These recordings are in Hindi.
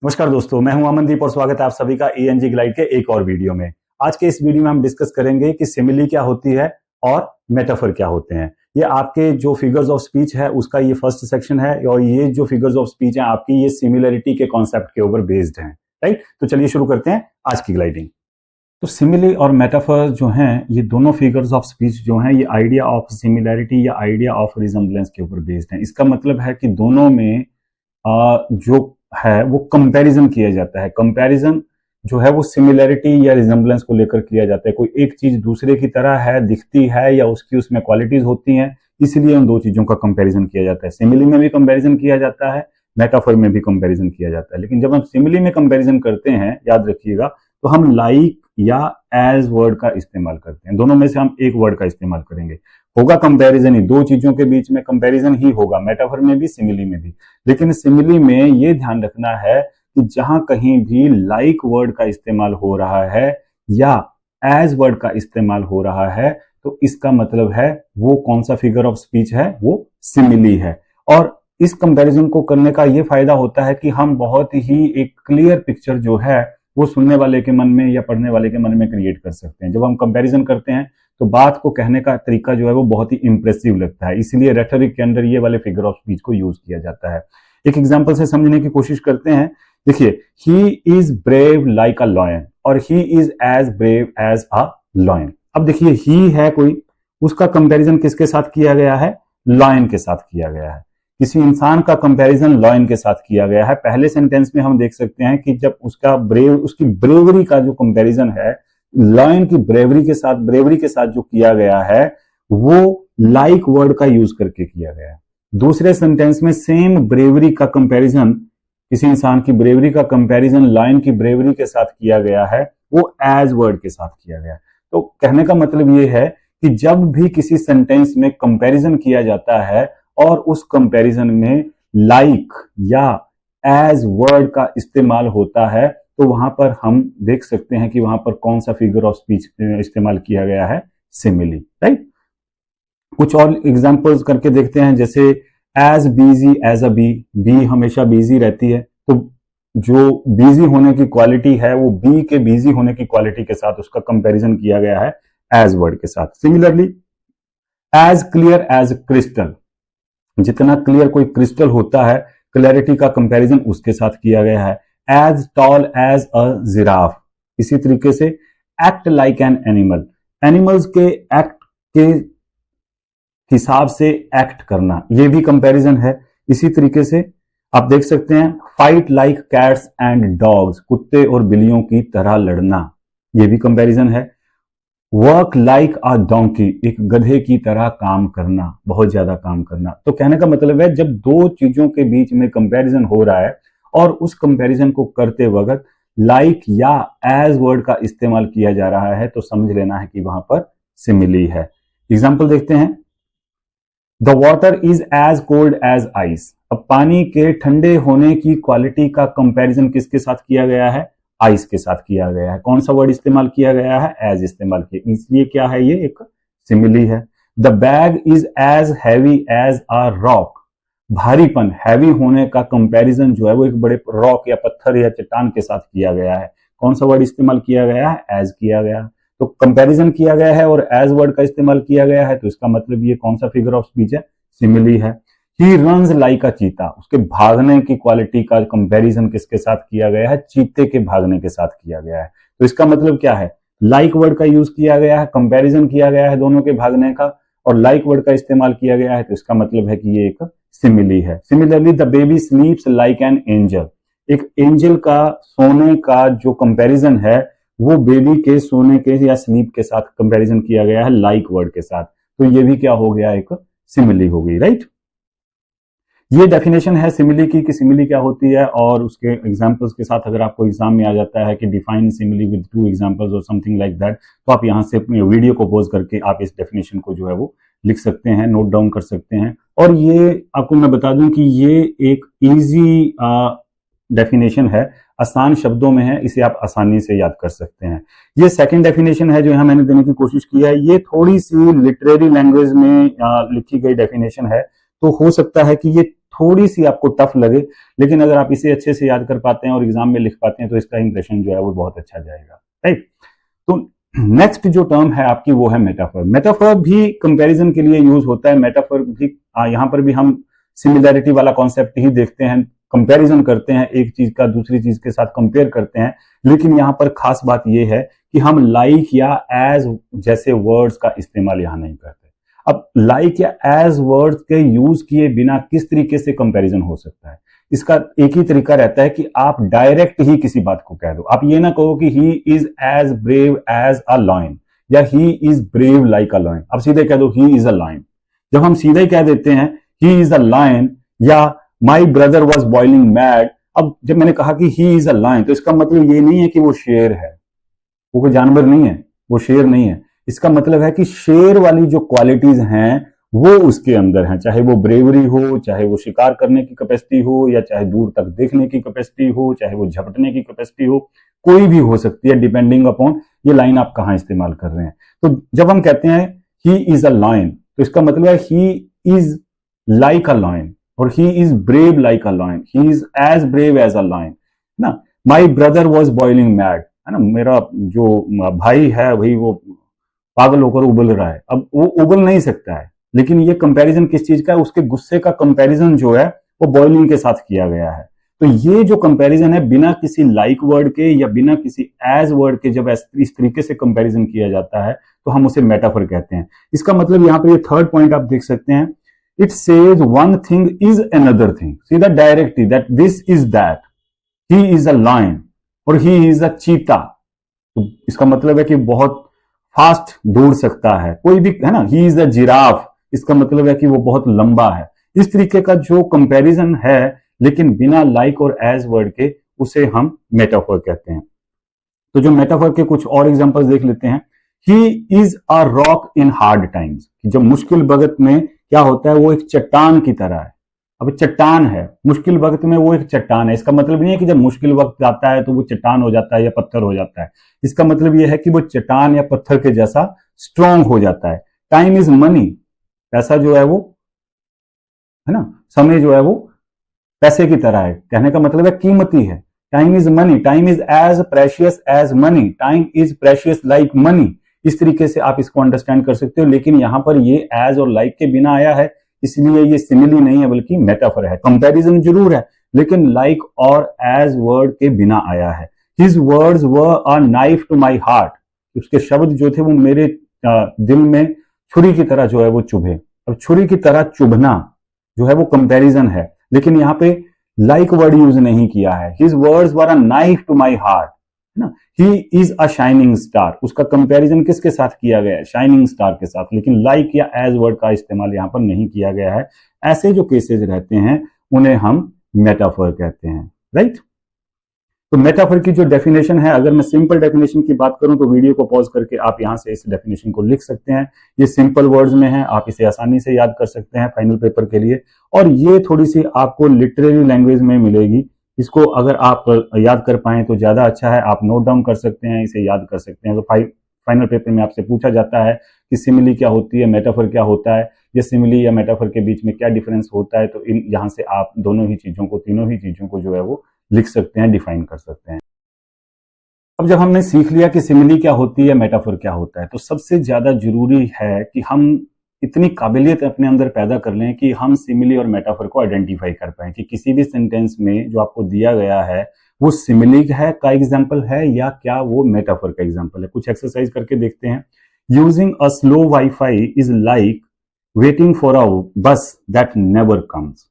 नमस्कार दोस्तों, मैं हूं अमनदीप और स्वागत है आप सभी का ENG ग्लाइड के एक और वीडियो में। आज के इस वीडियो में हम डिस्कस करेंगे कि सिमिली क्या होती है और मेटाफर क्या होते हैं। ये आपके जो फिगर्स ऑफ स्पीच है उसका ये फर्स्ट सेक्शन है और ये जो फिगर्स ऑफ स्पीच है आपकी ये सिमिलरिटी के कॉन्सेप्ट के ऊपर बेस्ड है। राइट, तो चलिए शुरू करते हैं आज की ग्लाइडिंग। तो सिमिली और मेटाफर जो हैं ये दोनों फिगर्स ऑफ स्पीच जो हैं ये आइडिया ऑफ सिमिलैरिटी या आइडिया ऑफ रिजेम्बलेंस के ऊपर बेस्ड है। इसका मतलब है कि दोनों में जो है वो कंपैरिजन किया जाता है। कंपैरिजन जो है वो सिमिलैरिटी या रिजेम्बलेंस को लेकर किया जाता है। कोई एक चीज दूसरे की तरह है, दिखती है या उसकी उसमें क्वालिटीज होती हैं, इसलिए उन दो चीजों का कंपैरिजन किया जाता है। सिमिली में भी कंपैरिजन किया जाता है, मेटाफर में भी कंपैरिजन किया जाता है। लेकिन जब हम सिमिली में कंपैरिजन करते हैं, याद रखिएगा, तो हम लाइक या एज वर्ड का इस्तेमाल करते हैं। दोनों में से हम एक वर्ड का इस्तेमाल करेंगे। होगा कंपैरिजन ही, दो चीजों के बीच में कंपैरिजन ही होगा, मेटाफर में भी सिमिली में भी। लेकिन सिमिली में ये ध्यान रखना है कि जहां कहीं भी लाइक वर्ड का इस्तेमाल हो रहा है या एज वर्ड का इस्तेमाल हो रहा है तो इसका मतलब है वो कौन सा फिगर ऑफ स्पीच है, वो सिमिली है। और इस कंपैरिजन को करने का ये फायदा होता है कि हम बहुत ही एक क्लियर पिक्चर जो है वो सुनने वाले के मन में या पढ़ने वाले के मन में क्रिएट कर सकते हैं। जब हम कंपैरिजन करते हैं तो बात को कहने का तरीका जो है वो बहुत ही इंप्रेसिव लगता है, इसलिए रेटोरिक के अंदर ये वाले फिगर ऑफ स्पीच को यूज किया जाता है। एक एग्जांपल से समझने की कोशिश करते हैं। देखिए, he is brave like a lion और he is as brave as a lion. अब देखिए, ही है कोई, उसका कंपैरिजन किसके साथ किया गया है? लॉयन के साथ किया गया है। किसी इंसान का कंपैरिजन लॉयन के साथ किया गया है। पहले सेंटेंस में हम देख सकते हैं कि जब उसकी ब्रेवरी का जो कंपैरिजन है लॉयन की ब्रेवरी के साथ जो किया गया है वो लाइक वर्ड का यूज करके किया गया है। दूसरे सेंटेंस में सेम ब्रेवरी का कंपैरिजन, किसी इंसान की ब्रेवरी का कंपैरिजन लॉयन की ब्रेवरी के साथ किया गया है, वो एज वर्ड के साथ किया गया है। तो कहने का मतलब ये है कि जब भी किसी सेंटेंस में कंपैरिजन किया जाता है और उस कंपैरिजन में लाइक या एज वर्ड का इस्तेमाल होता है तो वहां पर हम देख सकते हैं कि वहां पर कौन सा फिगर ऑफ स्पीच इस्तेमाल किया गया है, सिमिली। राइट, कुछ और एग्जांपल्स करके देखते हैं। जैसे as busy as a bee, bee हमेशा बिजी रहती है, तो जो बिजी होने की क्वालिटी है वो बी के बिजी होने की क्वालिटी के साथ उसका कंपैरिजन किया गया है एज वर्ड के साथ। Similarly, as clear as crystal, जितना क्लियर कोई क्रिस्टल होता है क्लैरिटी का कंपैरिजन उसके साथ किया गया है। As tall as a giraffe, इसी तरीके से act like an animal, animals के एक्ट के हिसाब से एक्ट करना, ये भी कंपैरिजन है। इसी तरीके से आप देख सकते हैं fight like cats and dogs, कुत्ते और बिल्लियों की तरह लड़ना, ये भी कंपैरिजन है। वर्क लाइक अ डोंकी, एक गधे की तरह काम करना, बहुत ज्यादा काम करना। तो कहने का मतलब है जब दो चीजों के बीच में कंपैरिजन हो रहा है और उस कंपैरिजन को करते वक्त लाइक या एज वर्ड का इस्तेमाल किया जा रहा है तो समझ लेना है कि वहां पर सिमिली है। एग्जाम्पल देखते हैं। The water is as cold as ice, अब पानी के ठंडे होने की क्वालिटी का कंपैरिजन किसके साथ किया गया है? आइस के साथ किया गया है। कौन सा वर्ड इस्तेमाल किया गया है? एज इस्तेमाल किया, इसलिए क्या है, ये एक सिमिली है। The bag is as heavy as a rock, भारीपन, हैवी होने का कंपैरिजन जो है वो एक बड़े रॉक या पत्थर या चट्टान के साथ किया गया है। कौन सा वर्ड इस्तेमाल किया गया है? एज किया गया। तो कंपैरिजन किया गया है और एज वर्ड का इस्तेमाल किया गया है तो इसका मतलब ये कौन सा फिगर ऑफ स्पीच है? सिमिली है। ही रन्स लाइक अ चीता, उसके भागने की क्वालिटी का कंपैरिजन किसके साथ किया गया है? चीते के भागने के साथ किया गया है। तो इसका मतलब क्या है? लाइक वर्ड का यूज किया गया है, कंपैरिजन किया गया है दोनों के भागने का और लाइक वर्ड का इस्तेमाल किया गया है तो इसका मतलब है कि ये एक सिमिली है। Similarly, the baby स्लीप्स like an angel, एक एंजल का सोने का जो कंपैरिजन है वो बेबी के सोने के या स्लीप के साथ कंपैरिजन किया गया है लाइक वर्ड के साथ, तो ये भी क्या हो गया? एक सिमिली हो गई। राइट, ये डेफिनेशन है सिमिली की कि सिमिली क्या होती है और उसके एग्जांपल्स के साथ अगर आपको एग्जाम में आ जाता है कि define simile with two examples और समथिंग लाइक दैट, तो आप यहां से अपने वीडियो को पॉज करके आप इस डेफिनेशन को जो है वो लिख सकते हैं, नोट डाउन कर सकते हैं। और ये आपको मैं बता दूं कि ये एक इजी डेफिनेशन है, आसान शब्दों में है, इसे आप आसानी से याद कर सकते हैं। ये सेकंड डेफिनेशन है जो यहां मैंने देने की कोशिश की है, ये थोड़ी सी लिटरेरी लैंग्वेज में लिखी गई डेफिनेशन है, तो हो सकता है कि ये थोड़ी सी आपको टफ लगे, लेकिन अगर आप इसे अच्छे से याद कर पाते हैं और एग्जाम में लिख पाते हैं तो इसका इंप्रेशन जो है वो बहुत अच्छा जाएगा, राइट। तो नेक्स्ट जो टर्म है आपकी वो है मेटाफर। मेटाफर भी कंपैरिजन के लिए यूज होता है। मेटाफर भी यहाँ पर भी हम सिमिलैरिटी वाला कॉन्सेप्ट ही देखते हैं, कंपैरिजन करते हैं, एक चीज का दूसरी चीज के साथ कंपेयर करते हैं। लेकिन यहाँ पर खास बात यह है कि हम लाइक या एज जैसे वर्ड्स का इस्तेमाल यहाँ नहीं करते। अब लाइक या एज वर्ड्स के यूज किए बिना किस तरीके से कंपैरिजन हो सकता है, इसका एक ही तरीका रहता है कि आप डायरेक्ट ही किसी बात को कह दो। आप ये ना कहो कि he is as brave as a lion या he is brave like a lion, आप सीधे कह दो ही इज अ लायन। जब हम सीधे कह देते हैं ही इज अ लायन या माई ब्रदर वॉज बॉइलिंग मैड, अब जब मैंने कहा कि ही इज अ लायन तो इसका मतलब ये नहीं है कि वो शेर है, वो कोई जानवर नहीं है, वो शेर नहीं है। इसका मतलब है कि शेर वाली जो क्वालिटीज हैं वो उसके अंदर हैं, चाहे वो ब्रेवरी हो, चाहे वो शिकार करने की कैपेसिटी हो, या चाहे दूर तक देखने की कैपेसिटी हो, चाहे वो झपटने की कैपेसिटी हो, कोई भी हो सकती है डिपेंडिंग अपॉन ये लाइन आप कहां इस्तेमाल कर रहे हैं। तो जब हम कहते हैं ही इज अ लायन तो इसका मतलब है he is like a lion और he is brave like a lion, he is as brave as a lion ना। My brother was boiling mad, है ना, मेरा जो भाई है वही वो पागल होकर उबल रहा है। अब वो उबल नहीं सकता है, लेकिन ये कंपैरिजन किस चीज का है, उसके गुस्से का कंपैरिजन जो है वो बॉइलिंग के साथ किया गया है। तो ये जो कंपैरिजन है बिना किसी लाइक वर्ड के या बिना किसी एज वर्ड के जब इस तरीके से कंपैरिजन किया जाता है तो हम उसे मेटाफर कहते हैं। इसका मतलब यहाँ पे ये थर्ड पॉइंट आप देख सकते हैं, it says one thing is another thing, सीधा directly that this is that, he is a lion और ही इज अ चीता। तो इसका मतलब है कि बहुत फास्ट दौड़ सकता है कोई भी, है ना, ही इज द जिराफ, इसका मतलब है कि वो बहुत लंबा है। इस तरीके का जो कंपैरिजन है लेकिन बिना लाइक और एज वर्ड के, उसे हम मेटाफर कहते हैं। तो जो मेटाफर के कुछ और एग्जांपल्स देख लेते हैं। ही is a rock in hard times, जब मुश्किल वक्त में क्या होता है वो एक चट्टान की तरह है। अब चट्टान है, मुश्किल वक्त में वो एक चट्टान है, इसका मतलब नहीं है कि जब मुश्किल वक्त आता है तो वो चट्टान हो जाता है या पत्थर हो जाता है। इसका मतलब यह है कि वो चट्टान या पत्थर के जैसा स्ट्रांग हो जाता है। टाइम इज मनी, पैसा जो है वो, है ना, समय जो है वो पैसे की तरह है, कहने का मतलब है कीमती है। Time is money, time is as precious as money, time is precious like money. इस तरीके से आप इसको अंडरस्टैंड कर सकते हो। लेकिन यहां पर ये एज और लाइक के बिना आया है, इसलिए ये सिमिली नहीं है बल्कि मेटाफर है। कंपैरिजन जरूर है लेकिन लाइक और एज वर्ड के बिना आया है। His words were a knife to my heart, उसके शब्द जो थे वो मेरे दिल में छुरी की तरह जो है वो चुभे। अब छुरी की तरह चुभना जो है वो कंपैरिजन है, लेकिन यहाँ पे लाइक वर्ड यूज नहीं किया है। His words were a knife to my heart, है ना। He is a shining star, उसका कंपैरिजन किसके साथ किया गया है, शाइनिंग स्टार के साथ, लेकिन लाइक या एज वर्ड का इस्तेमाल यहां पर नहीं किया गया है। ऐसे जो केसेस रहते हैं उन्हें हम मेटाफर कहते हैं, राइट। तो मेटाफर की जो डेफिनेशन है, अगर मैं सिंपल डेफिनेशन की बात करूं तो वीडियो को पॉज करके आप यहां से इस डेफिनेशन को लिख सकते हैं। ये सिंपल वर्ड्स में है, आप इसे आसानी से याद कर सकते हैं फाइनल पेपर के लिए। और ये थोड़ी सी आपको लिटरेरी लैंग्वेज में मिलेगी, इसको अगर आप याद कर पाए तो ज्यादा अच्छा है। आप नोट डाउन कर सकते हैं, इसे याद कर सकते हैं। तो फाइनल पेपर में आपसे पूछा जाता है कि सिमिली क्या होती है, मेटाफर क्या होता है, या सिमिली या मेटाफर के बीच में क्या डिफरेंस होता है, तो इन यहाँ से आप दोनों ही चीजों को, तीनों ही चीजों को जो है वो लिख सकते हैं, डिफाइन कर सकते हैं। अब जब हमने सीख लिया कि सिमिली क्या होती है, मेटाफर क्या होता है, तो सबसे ज्यादा जरूरी है कि हम इतनी काबिलियत अपने अंदर पैदा कर लें कि हम सिमिली और मेटाफर को आइडेंटिफाई कर पाए कि किसी भी सेंटेंस में जो आपको दिया गया है वो सिमिली है का एग्जाम्पल है या क्या वो मेटाफर का एग्जाम्पल है। कुछ एक्सरसाइज करके देखते हैं। Using a slow wifi is like waiting for a बस दैट नेवर कम्स।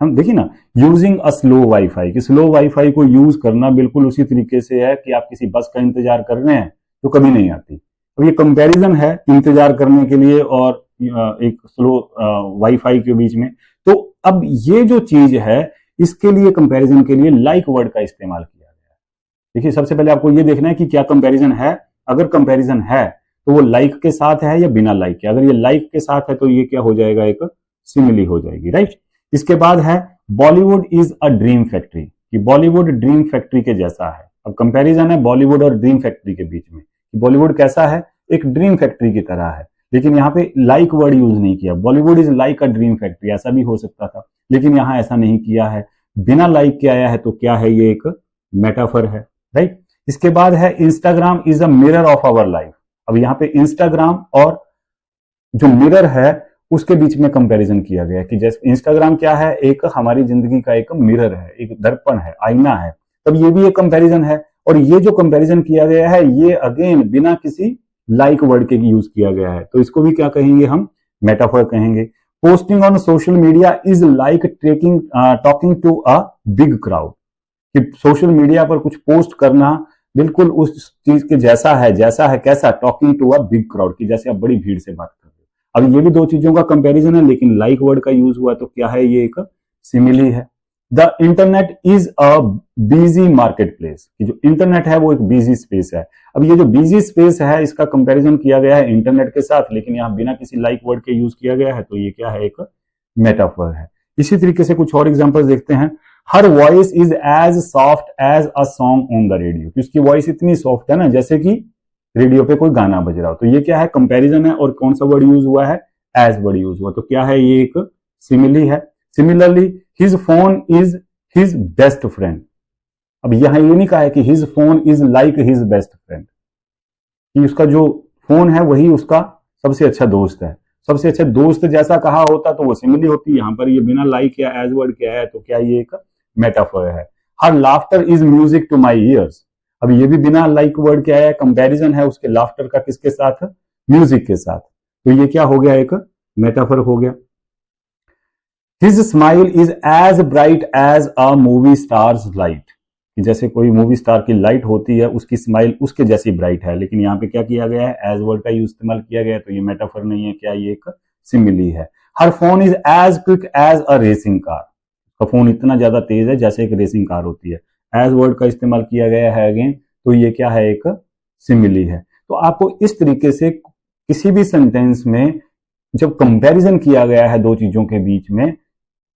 हम देखिए ना, यूजिंग अ स्लो वाईफाई, कि स्लो वाईफाई को यूज करना बिल्कुल उसी तरीके से है कि आप किसी बस का इंतजार कर रहे हैं तो कभी नहीं आती। तो ये कंपैरिजन है इंतजार करने के लिए और एक स्लो वाईफाई के बीच में। तो अब ये जो चीज है इसके लिए कंपैरिजन के लिए लाइक वर्ड का इस्तेमाल किया गया है। देखिए, सबसे पहले आपको ये देखना है कि क्या कंपैरिजन है। अगर कंपैरिजन है तो वो लाइक के साथ है या बिना लाइक के। अगर ये लाइक के साथ है तो ये क्या हो जाएगा, एक सिमिली हो जाएगी, राइट। इसके बाद है Bollywood is a dream factory, कि बॉलीवुड ड्रीम फैक्ट्री के जैसा है। अब कंपैरिजन है बॉलीवुड और ड्रीम फैक्ट्री के बीच में। बॉलीवुड कैसा है, एक ड्रीम फैक्ट्री की तरह है। लेकिन यहाँ पे लाइक वर्ड यूज नहीं किया। Bollywood is like a dream factory, ऐसा भी हो सकता था, लेकिन यहाँ ऐसा नहीं किया है, बिना लाइक के आया है। तो क्या है, ये एक मेटाफर है, राइट। इसके बाद है Instagram is a mirror of our life. अब यहाँ पे इंस्टाग्राम और जो मिरर है उसके बीच में कंपैरिजन किया गया है कि जैसे इंस्टाग्राम क्या है, एक हमारी जिंदगी का एक मिरर है, एक दर्पण है, आईना है। तब ये भी एक कंपैरिजन है, और ये जो कंपैरिजन किया गया है ये अगेन बिना किसी लाइक वर्ड के यूज किया गया है। तो इसको भी क्या कहेंगे हम, मेटाफर कहेंगे। Posting on social media is like talking to a big crowd, कि सोशल मीडिया पर कुछ पोस्ट करना बिल्कुल उस चीज के जैसा है कैसा, talking to a big crowd, की जैसे आप बड़ी भीड़ से बात कर रहे हो। अब ये भी दो चीजों का कंपैरिजन है, लेकिन लाइक वर्ड का यूज हुआ, तो क्या है, ये एक सिमिली है। The internet is a busy market place, जो इंटरनेट है वो एक बिजी स्पेस है। अब ये जो बिजी स्पेस है इसका कंपैरिजन किया गया है इंटरनेट के साथ, लेकिन यहां बिना किसी लाइक वर्ड के यूज किया गया है, तो ये क्या है, एक मेटाफर है। इसी तरीके से कुछ और एग्जांपल्स देखते हैं। Her voice is as soft as a song on the radio, उसकी वॉइस इतनी सॉफ्ट है ना, जैसे कि रेडियो पे कोई गाना बज रहा हो। तो ये क्या है, कंपैरिजन है, और कौन सा वर्ड यूज हुआ है, एज वर्ड यूज हुआ। तो क्या है, ये एक सिमिली है। Similarly his phone is his best friend. अब यहां ये नहीं कहा है कि his phone is like his best friend, कि उसका जो फोन है वही उसका सबसे अच्छा दोस्त है। सबसे अच्छा दोस्त जैसा कहा होता तो वो सिमिली होती, यहां पर ये बिना लाइक या एज वर्ड क्या है, तो क्या ये एक मेटाफर है। Her laughter is music to my ears. अब ये भी बिना लाइक वर्ड क्या है, कंपैरिजन है उसके लाफ्टर का किसके साथ, म्यूजिक के साथ। तो ये क्या हो गया, एक मेटाफर हो गया। His smile is as bright as a movie star's light, कि जैसे कोई मूवी स्टार की लाइट होती है उसकी स्माइल उसके जैसी ब्राइट है। लेकिन यहाँ पे क्या किया गया है, एज वर्ड का यूज इस्तेमाल किया गया है, तो ये मेटाफर नहीं है, क्या ये एक सिमिली है। Her phone is as quick as a racing car, का फोन इतना ज्यादा तेज है जैसे एक रेसिंग कार होती है। एज वर्ड का इस्तेमाल किया गया है अगेन, तो ये क्या है, एक सिमिली है। तो आपको इस तरीके से किसी भी सेंटेंस में जब कंपैरिजन किया गया है दो चीजों के बीच में,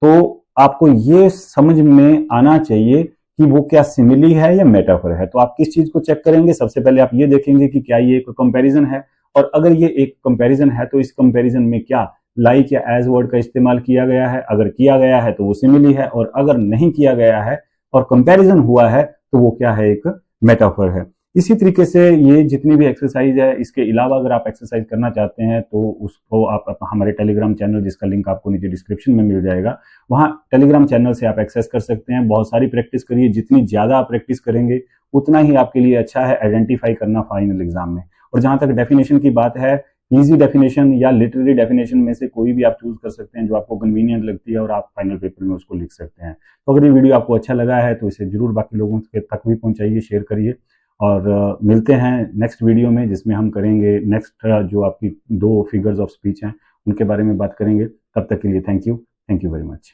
तो आपको ये समझ में आना चाहिए कि वो क्या सिमिली है या मेटाफर है। तो आप किस चीज को चेक करेंगे, सबसे पहले आप ये देखेंगे कि क्या ये एक कंपैरिजन है, और अगर ये एक कंपैरिजन है तो इस कंपैरिजन में क्या लाइक या एज वर्ड का इस्तेमाल किया गया है। अगर किया गया है तो वो सिमिली है, और अगर नहीं किया गया है और कंपैरिजन हुआ है तो वो क्या है, एक मेटाफर है। इसी तरीके से ये जितनी भी एक्सरसाइज है, इसके अलावा अगर आप एक्सरसाइज करना चाहते हैं तो उसको आप हमारे टेलीग्राम चैनल, जिसका लिंक आपको नीचे डिस्क्रिप्शन में मिल जाएगा, वहां टेलीग्राम चैनल से आप एक्सेस कर सकते हैं। बहुत सारी प्रैक्टिस करिए, जितनी ज्यादा आप प्रैक्टिस करेंगे उतना ही आपके लिए अच्छा है आइडेंटिफाई करना फाइनल एग्जाम में। और जहां तक डेफिनेशन की बात है, इजी डेफिनेशन या लिटरेरी डेफिनेशन में से कोई भी आप चूज कर सकते हैं जो आपको कन्वीनियंट लगती है, और आप फाइनल पेपर में उसको लिख सकते हैं। तो अगर ये वीडियो आपको अच्छा लगा है तो इसे जरूर बाकी लोगों तक भी पहुंचाइए, शेयर करिए, और मिलते हैं नेक्स्ट वीडियो में, जिसमें हम करेंगे नेक्स्ट जो आपकी दो फिगर्स ऑफ स्पीच हैं उनके बारे में बात करेंगे। तब तक के लिए थैंक यू वेरी मच।